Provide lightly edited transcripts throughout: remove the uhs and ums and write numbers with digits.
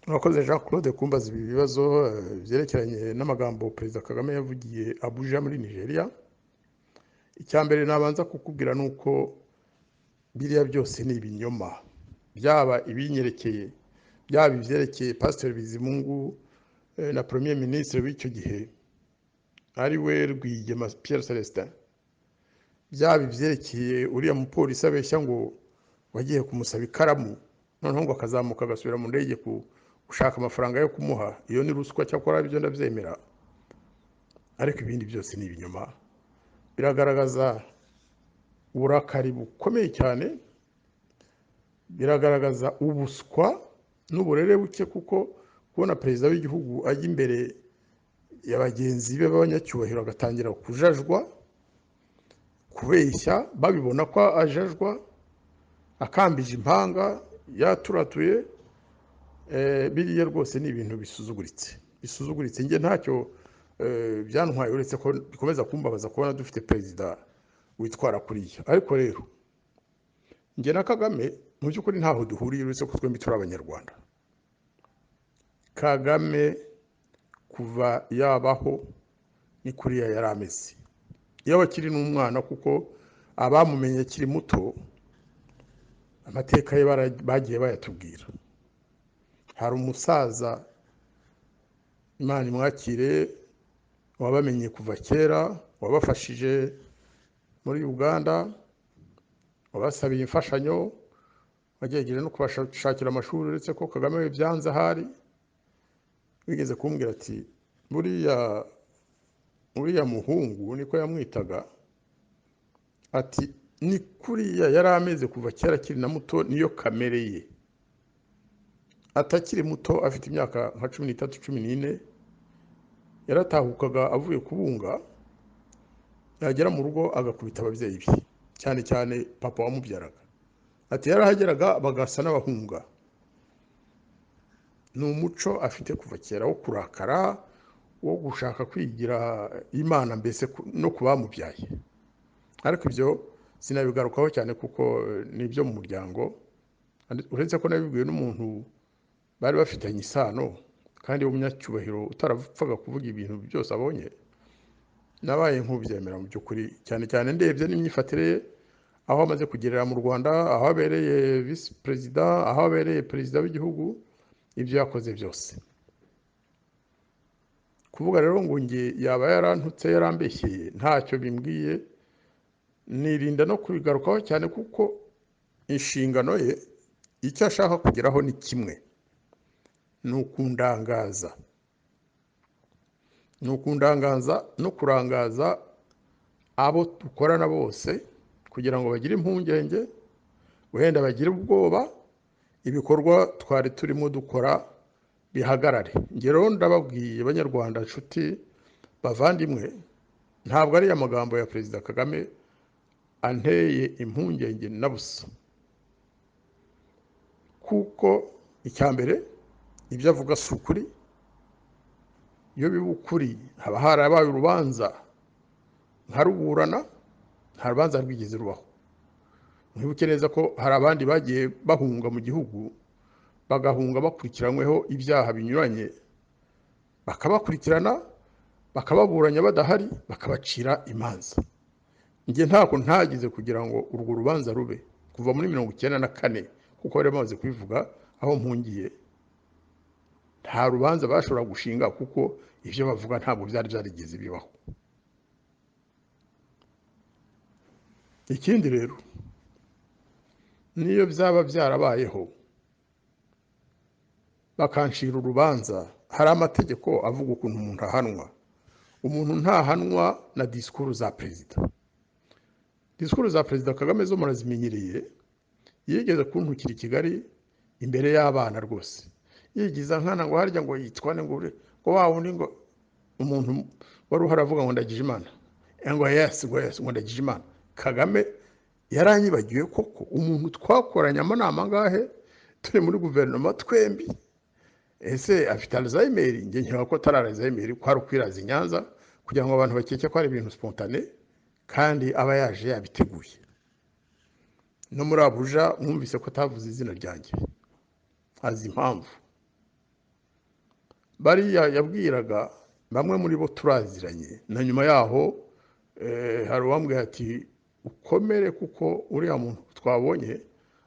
Abakoze Jean Claude kumbaza ibi bibazo byerekeranye n'amagambo Perezida Kagame yavugiye Abuja muri Nigeria. Icyambere nabanza kukubwira nuko biriya byose ni ibinyoma, byaba ibinyerekeye, byaba ivyerekeye Pastor Bizimungu na Premier Ministre w'icyo gihe ari we Rwigema Pierre Celestin, byaba ivyerekeye uriya mupolisi abeshya ngo wagiye kumusaba ikaramu noneho ngo akazamuka agasubira mu ndege gushaka amafaranga yo kumuha. Iyo ni ruswa cyakora ibyo ndabyemera, ariko ibindi byose ni ibinyoma. Biragaragaza uburakari bukomeye cyane, biragaragaza ubuswa n'uburere buke, kuko kubona perezida w'igihugu ajya imbere ya bagenzi be b'abanyacyubahiro agatangira kujajwa, kubeshya babibona ko ajajwa, akambije impanga, yaturatuye. Biriya rwose ni ibintu bisuzuguritse. Nge ntacyo byantwaye uretse ko bikomeza kumbabaza kubona dufite perezida witwara kuriya. Ariko rero nge na Kagame mu by'ukuri ntaho duhuriye uretse ko twembi turi abanyarwanda. Kagame kuva yabaho ni kuriya yari ameze, iyo bakiri n'umwana, kuko abamumenye akiri muto amateka ye bagiye bayatubwira. Hari umusaza Imana imwakire wabamenye kuva kera, wabafashije muri Uganda, wabasabiye imfashanyo, wagerageje no kubashakira amashuri, uretse ko Kagame we byanze ahari. Wigeze kumbwira ati buriya muhungu niko yamwitaga, ati ni kuriya yari ameze kuva kera akiri na muto, niyo kamere ye. Atakiri muto afite imyaka nka 13 14 yaratahukaga avuye kubunga, yagera mu rugo agakubita ababyeyi be, cyane cyane papa wamubyaraga. Ati yarahageraga bagasa n'abahunga. Ni umuco afite kuva kera wo kurakara, wo gushaka kwigira Imana mbese no kubamubyaye. Ariko ibyo sinabigarukaho cyane kuko nibyo mu muryango, uretse ko nabibwiwe n'umuntu bari bafitanye isano kandi w'umunyacyubahiro utarapfaga kuvuga ibintu byose abonye. Nabaye nk'ubyemera mu by'ukuri, cyane cyane ndebye n'imyifatire ye, aho amaze kugerera mu Rwanda, aho abereye vice perezida, aho abereye perezida w'igihugu, ibyo yakoze byose. Kuvuga rero ngo nge yaba yarantutse yarambeshyeye ntacyo bimbwiye, nirinda no kubigarukaho cyane, kuko inshingano ye icyo ashaka kugeraho ni kimwe, ni ukundangaza no kurangaza abo dukorana bose, kugira ngo bagire impungenge, wenda bagire ubwoba, ibikorwa twari turimo dukora bihagarare. Nge rero ndababwiye Banyarwanda, nshuti bavandimwe, ntabwo ari amagambo ya Perezida Kagame anteye impungenge na busa, kuko icyambere ibyo avuga si ukuri. Iyo biba ukuri haba harabaye urubanza nkaruburana, nta rubanza rwigeze rubaho. Mwibuke neza ko hari abandi bagiye bahunga mu gihugu, bagahunga bakurikiranyweho ibyaha binyuranye, bakabakurikirana bakababuranya badahari, bakabacira imanza. Nge ntako ntagize kugira ngo urwo rubanza rube kuva muri 1994, kuko bari bamaze kubivuga aho mpungiye. Nta rubanza bashobora gushinga kuko ibyo bavuga ntabwo byari byarigeze bibaho. Ikindi rero, niyo byaba byarabayeho bakanshira urubanza, hari amategeko avuga ukuntu umuntu ahanwa. Umuntu ntahanwa na disikuru za perezida. Disikuru za Perezida Kagame zo murazimenyereye. Yigeze kuntukira i Kigali imbere y'abana rwose, yigiza nkana ngo harya ngo yitwane ngo wa wundi ngo umuntu wari uharavuga ngo ndagije Imana, ngo yes ngo ndagije Imana. Kagame yaranyibagiwe koko, umuntu twakoranye amanama ngahe turi muri guverinoma twembi. Ese afite Alzheimer? Nge nkeka ko atari Alzheimer, ko ari ukwiraza i Nyanza kugira ngo abantu bakeke ko ari ibintu spontane, kandi aba yaje yabiteguye. No muri Abuja mwumvise ko atavuze izina ryanjye, azi impamvu. bariya yabwiraga bamwe muri bo turaziranye na nyuma yaho hari uwambwiye ati ukomere kuko uriya muntu twabonye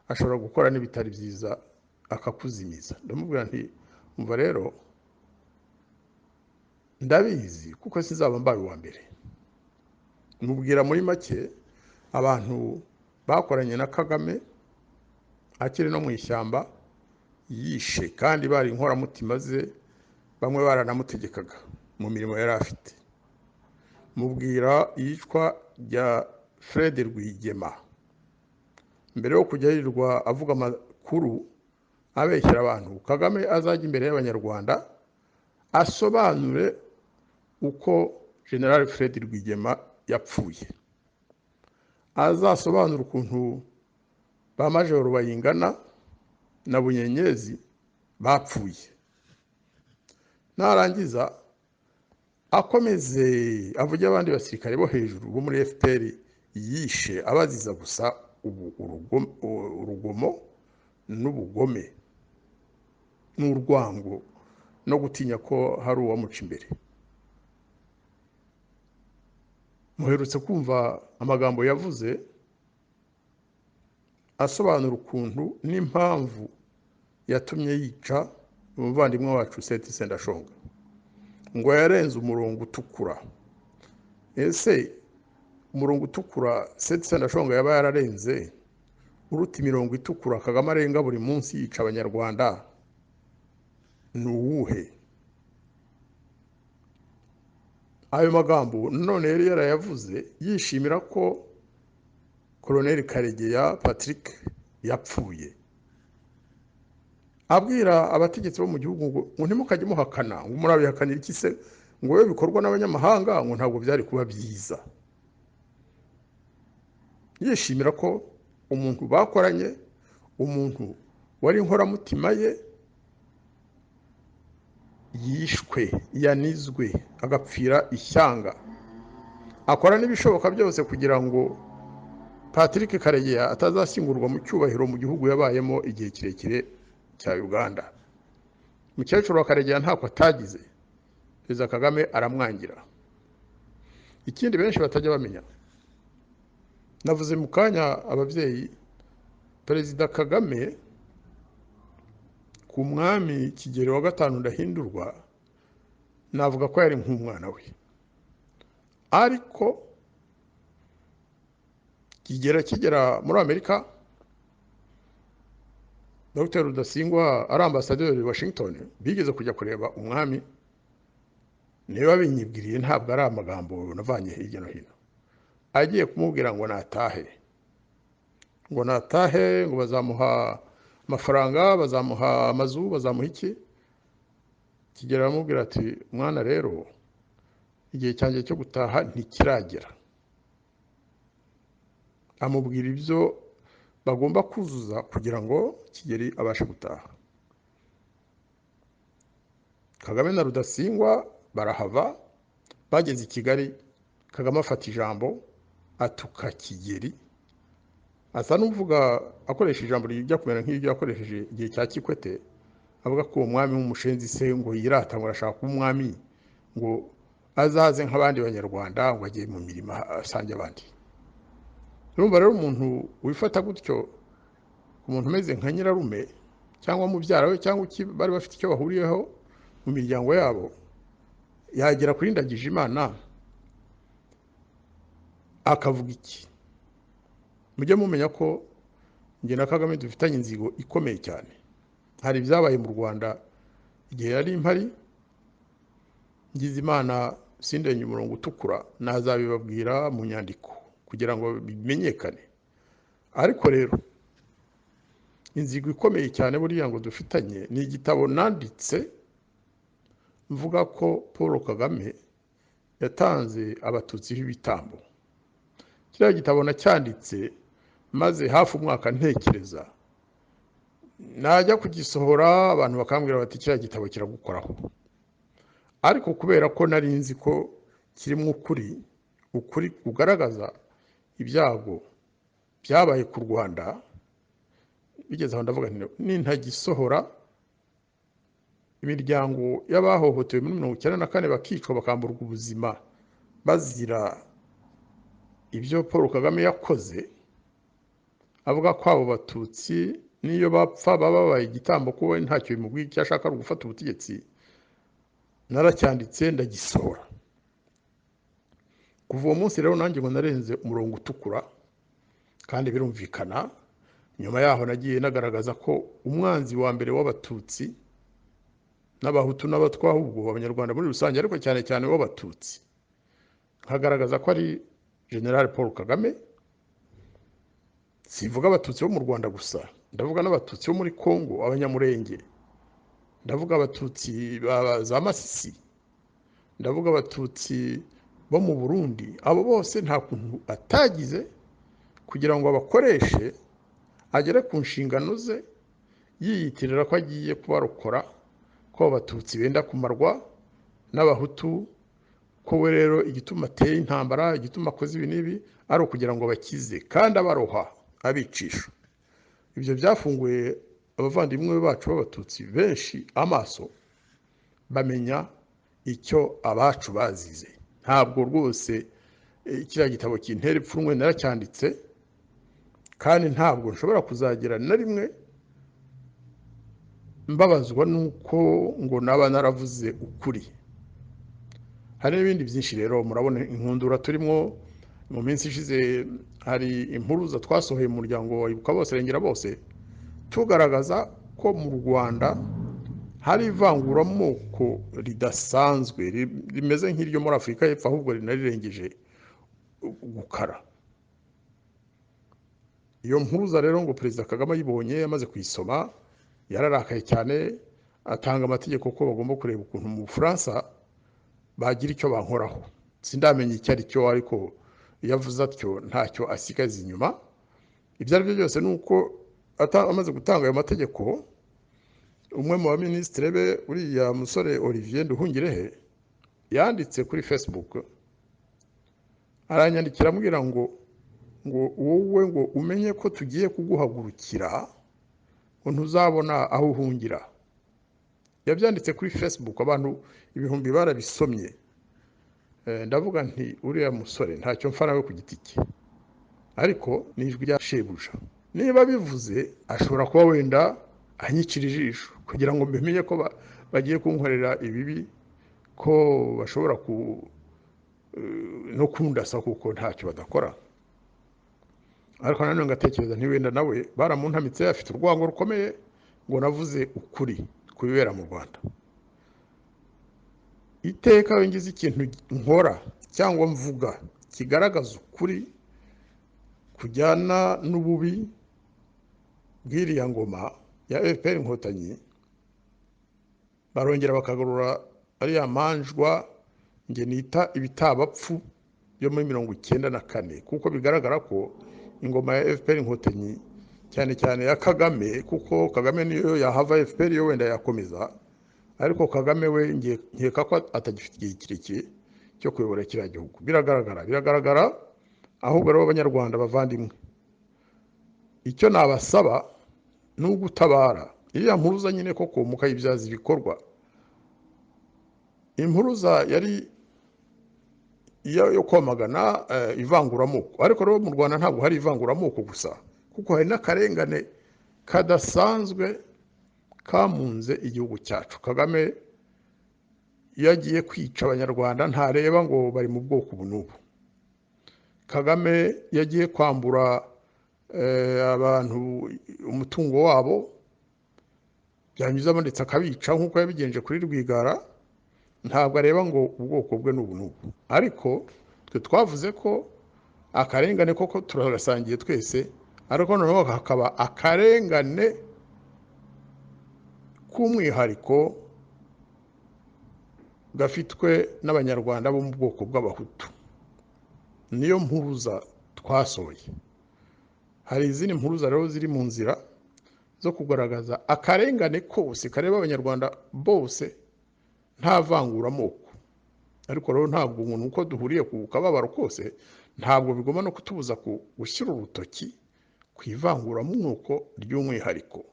ashobora gukora n'ibitari byiza akakuzimiza. Ndamubwira nti umva rero ndabizi kuko sinzaba mbaye uwa mbere. Mubwira muri make abantu bakoranye na Kagame akiri no mu ishyamba yishe kandi bari inkoramutima ze, bamwe baranamutegekaga mu mirimo yari afite. Mubwira iyicwa rya Fred Rwigema mbere yo kujya yirirwa avuga amakuru abeshyira abantu. Kagame azajya imbere y'abanyarwanda asobanure uko General Fred Rwigema yapfuye, azasobanura ukuntu ba Majoro Bayingana na Bunyenyezi bapfuye. Narangiza akomeze avuge abandi basirikare bo hejuru bo muri FPR yishe abaziza gusa urugomo n'ubugome n'urwango no gutinya ko hari uwamuca imbere. Muherutse kumva amagambo yavuze asobanura ukuntu n'impamvu yatumye yica umuvandimwe wacu Seth Sendashonga, ngo yarenze umurongo utukura. Ese umurongo utukura Seth Sendashonga yaba yararenze uruta imirongo itukura Kagame arenga buri munsi yica abanyarwanda ni uwuhe? Ayo magambo none yari yarayavuze yishimira ko Colonel Karegeya Patrick yapfuye, abwira abategetsi bo mu gihugu ngo ntimukajye muhakana, ngo murabihakanira iki se, ngo we bikorwa n'abanyamahanga, ngo ntabwo byari kuba byiza. Yishimira ko umuntu bakoranye, umuntu wari inkoramutima ye yishwe, yanizwe, agapfira ishyanga. Akora n'ibishoboka byose kugira ngo Patrick Karegeya atazashyingurwa mu cyubahiro mu gihugu yabayemo igihe kirekire cya Uganda. Mukecuru wa Karegeya ntako atagize, Perezida Kagame aramwangira. Ikindi benshi batajya bamenya, navuze mu kanya ababyeyi, Perezida Kagame ku mwami Kigeli wa gatanu Ndahindurwa navuga ko yari nk'umwana we, ariko kigera muri Amerika, Dr. Rudasingwa ari ambasaderi Washington, bigeze kujya kureba umwami, niba binyibwiriye ntabwo ari amagambo navanye hirya no hino. Agiye kumubwira ngo natahe, ngo bazamuha amafaranga, bazamuha amazu, bazamuha iki. Kigeli aramubwira ati mwana rero igihe cyanjye cyo gutaha ntikiragera. Amubwira ibyo bagomba kuzuza kugira ngo Kigeli abashe gutaha. Kagame na Rudasingwa barahava, bageze i Kigali. Kagame afata ijambo atuka Kigeli, asa n'uvuga akoresha ijambo rijya kumera nk'iryo yakoresheje igihe cya Kikwete, avuga ko uwo mwami w'umushenzi se ngo yirata ngo arashaka kuba umwami, ngo azaze nk'abandi banyarwanda, ngo agiye mu mirima asange abandi. Urumva rero umuntu wifata gutyo, umuntu umeze nka nyirarume cyangwa mubyara we cyangwa bari bafite icyo bahuriyeho mu miryango yabo, yagera kuri Ndagijimana akavuga iki? Mujye mumenya ko njye na Kagame dufitanye inzigo ikomeye cyane. Hari ibyabaye mu Rwanda igihe yari impari, ngize Imana sindenye umurongo utukura, nazabibabwira mu nyandiko kugira ngo bimenyekane. Ariko rero inzigo ikomeye cyane buriya ngo dufitanye ni igitabo nanditse mvuga ko Paul Kagame yatanze abatutsi b'ibitambo. Kiriya gitabo nacyanditse maze hafi umwaka ntekereza, najya kugisohora abantu bakambwira bati kiriya gitabo kiragukoraho. Ariko kubera ko nari nzi ko kirimo ukuri kugaragaza ibyago byabaye ku Rwanda, bigeze aho ndavuga nti nintagisohora imiryango y'abahohotewe muri 1994 bakicwa bakamburwa ubuzima bazira ibyo Paul Kagame yakoze, avuga ko abo batutsi niyo bapfa baba babaye igitambo ko we ntacyo bimubwiye, icyo ashaka ari gufata ubutegetsi. Naracyanditse ndagisohora. Kuva uwo munsi rero nanjye ngo narenze umurongo utukura, kandi birumvikana. Nyuma yaho nagiye nagaragaza ko umwanzi wa mbere w'abatutsi n'abahutu n'abatwa, ahubwo abanyarwanda muri rusange, ariko cyane cyane w'abatutsi, nkagaragaza ko ari General Paul Kagame. Sivuga abatutsi bo mu Rwanda gusa, ndavuga n'abatutsi bo muri Kongo, abanyamurenge, ndavuga abatutsi za Masisi, ndavuga abatutsi bo mu Burundi. Abo bose nta kuntu atagize kugira ngo abakoreshe agere ku nshingano ze, yiyitirira ko agiye kubarokora, ko abatutsi benda kumarwa n'abahutu, ko we rero igituma ateye intambara, igituma akoze ibi n'ibi ari ukugira ngo bakize, kandi abaroha abicisha. Ibyo byafunguye abavandimwe bacu b'abatutsi benshi amaso, bamenya icyo abacu bazize. Ntabwo rwose kiriya gitabo kintera ipfunwe, naracyanditse, kandi ntabwo nshobora kuzagira na rimwe mbabazwa nuko ngo naba naravuze ukuri. Hari n'ibindi byinshi rero murabona inkundura turimo mu minsi ishize. Hari impuruza twasohoye mu muryango wa Ibuka Bose Rengera Bose, tugaragaza ko mu Rwanda hari ivanguramoko ridasanzwe rimeze nk'iryo muri Afurika y'Epfo, ahubwo rinarirengeje gukara. Iyo mpuruza rero ngo Perezida Kagame ayibonye, yamaze kuyisoma, yararakaye cyane, atanga amategeko ko bagomba kureba ukuntu mu Bufaransa bagira icyo bankoraho. Sindamenya icyo ari cyo, ariko yavuze atyo ntacyo asigaza inyuma. Ibyo ari byo byose ni uko amaze gutanga ayo mategeko, umwe mu baminisitiri be, uriya musore Olivier Nduhungirehe, yanditse kuri Facebook, aranyandikira amubwira ngo wowe ngo umenye ko tugiye kuguhagurukira, ngo ntuzabona aho uhungira. Yabyanditse kuri Facebook, abantu ibihumbi barabisomye. Ndavuga nti uriya musore ntacyo mfa nawe ku giti cye, ariko ni ijwi rya shebuja. Niba bivuze ashobora kuba wenda anyicira ijisho kugira ngo mbimenye ko bagiye kunkorera ibibi, ko bashobora no kundasa kuko ntacyo badakora. Ariko nanone ngatekereza nti wenda nawe baramuntamitse, afite urwango rukomeye ngo navuze ukuri ku bibera mu Rwanda. Iteka ngize ikintu nkora cyangwa mvuga kigaragaza ukuri kujyana n'ububi bw'iriya ngoma ya FPR Inkotanyi, barongera bakagarura ariya manjwa nge nita ibitabapfu byo muri 1994, kuko bigaragara ko ingoma ya FPR Inkotanyi cyane cyane ya Kagame, kuko Kagame niyo yahava FPR yo wenda yakomeza, ariko Kagame we nkeka ko atagifite igihe kirekire cyo kuyobora kiriya gihugu. Biragaragara. Ahubwo rero abanyarwanda bavandimwe, icyo nabasaba ni ugutabara iriya mpuruza nyine koko mukayibyaza ibikorwa. Impuruza yari yo kwamagana ivanguramoko, ariko rero mu Rwanda ntabwo hari ivanguramoko gusa, kuko hari n'akarengane kadasanzwe kamunze igihugu cyacu. Kagame yagiye kwica abanyarwanda ntareba ngo bari mu bwoko bunubu. Kagame yagiye kwambura abantu umutungo wabo, byanyuzamo ndetse akabica nk'uko yabigenje kuri Rwigara. Ntabwo areba ngo ubwoko bwe n'ubu n'ubu. Ariko twe twavuze ko akarengane koko turagasangiye twese, ariko noneho hakaba akarengane k'umwihariko gafitwe n'abanyarwanda bo mu bwoko bw'abahutu. Niyo mpuruza twasohoye. Hari izindi mpuruza rero ziri mu nzira zo kugaragaza akarengane kose kareba abanyarwanda bose nta vanguramoko. Ariko rero ntabwo umuntu uko duhuriye ku kababaro kose, ntabwo bigomba no kutubuza gushyira urutoki ku ivanguramoko ry'umwihariko.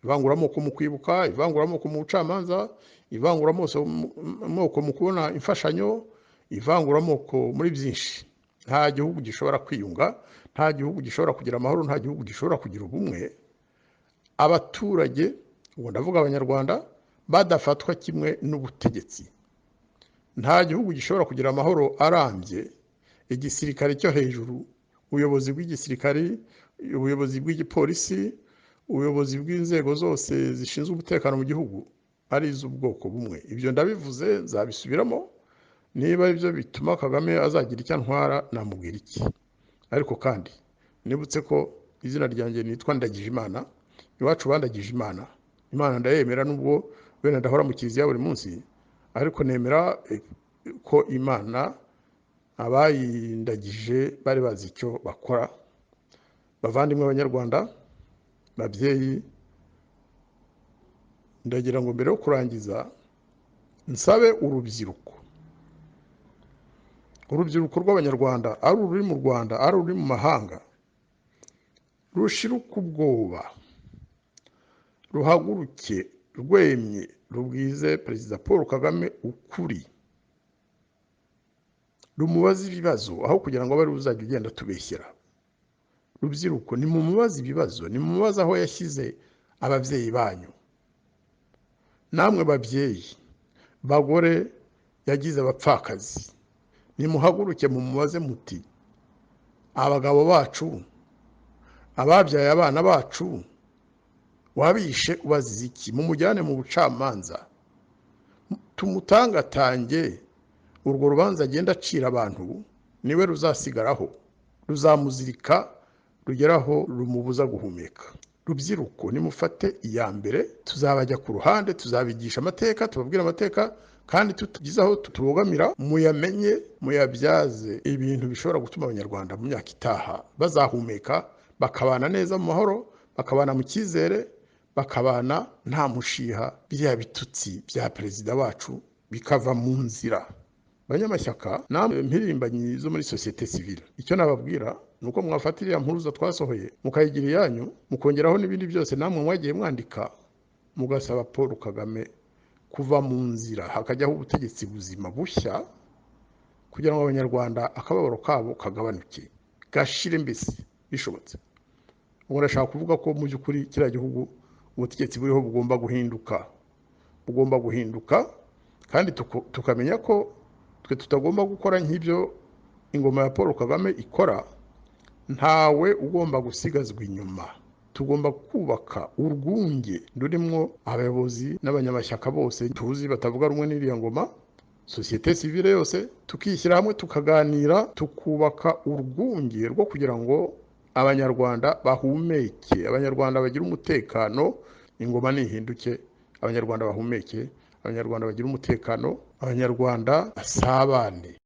ivanguramoko mu kwibuka, ivanguramoko mu bucamanza, ivanguramoko mu kubona imfashanyo, ivanguramoko muri byinshi. Nta gihugu gishobora kwiyunga, nta gihugu gishobora kugira amahoro, nta gihugu gishobora kugira ubumwe abaturage, ubu ndavuga abanyarwanda, badafatwa kimwe n'ubutegetsi. Nta gihugu gishobora kugira amahoro arambye igisirikare cyo hejuru, ubuyobozi bw'igisirikare, ubuyobozi bw'igipolisi, ubuyobozi bw'inzego zose zishinzwe umutekano mu gihugu ari iz'ubwoko bumwe. Ibyo ndabivuze zabisubiramo, niba ibyo bituma Kagame azagira icyo antwara namubwira iki. Ariko kandi nibutse ko izina ryanjye nitwa Ndagijimana, iwacu bandagije Imana. Imana ndayemera nubwo wenda ndahora mu kiliziya buri munsi, ariko nemera ko Imana abayindagije bari bazi icyo bakora. Bavandimwe abanyarwanda, babyeyi, ndagira ngo mbere yo kurangiza nsabe urubyiruko rw'abanyarwanda, ari ururi mu Rwanda, ari ururi mu mahanga, rushiruka ubwoba, ruhaguruke rwemye, rubwize Perezida Paul Kagame ukuri, rumubaze ibibazo aho kugira ngo abe ari uzajya ugenda tubeshyera. Rubyiruko, nimumubaze ibibazo, nimumubaze aho yashyize ababyeyi banyu. Namwe babyeyi, bagore yagize abapfakazi, nimuhaguruke mumubaze muti abagabo bacu, ababyaye abana bacu wabishe ubazize iki? Mumujyane mu bucamanza, tumutangatange. Urwo rubanza agenda acira abantu niwe ruzasigaraho, ruzamuzirika rugeraho rumubuza guhumeka. Rubyiruko, nimufate iya mbere, tuzabajya ku ruhande, tuzabigisha amateka, tubabwira amateka, kandi tutugize aho tubogamira, muyamenye, muyabyaze ibintu bishobora gutuma abanyarwanda mu myaka itaha bazahumeka, bakabana neza mu mahoro, bakabana mu cyizere, bakabana nta mushiha. Biriya bitutsi bya perezida wacu bikava mu nzira. Banyamashyaka, namwe mpirimbanyi zo muri sosiyete sivile, icyo nababwira nuko mwafata iriya mpuruza twasohoye mukayigira iyanyu, mukongeraho n'ibindi byose namwe mwagiye mwandika, mugasaba Paul Kagame kuva mu nzira, hakajyaho ubutegetsi buzima bushya, kugira ngo abanyarwanda akababaro kabo kagabanuke, gashire mbese bishobotse. Ubwo ndashaka kuvuga ko mu by'ukuri kiriya gihugu ubutegetsi buriho bugomba guhinduka, kandi tukamenya ko twe tutagomba gukora nk'ibyo ingoma ya Paul Kagame ikora. Ntawe ugomba gusigazwa inyuma. Tugomba kubaka urwunge rurimo abayobozi n'abanyamashyaka bose tuzi batavuga rumwe n'iriya ngoma, sosiyete sivile yose, tukishyira hamwe tukaganira, tukubaka urwunge rwo kugira ngo abanyarwanda bahumeke, abanyarwanda bagire umutekano, ingoma nihinduke, abanyarwanda bahumeke, abanyarwanda bagire umutekano, abanyarwanda basabane.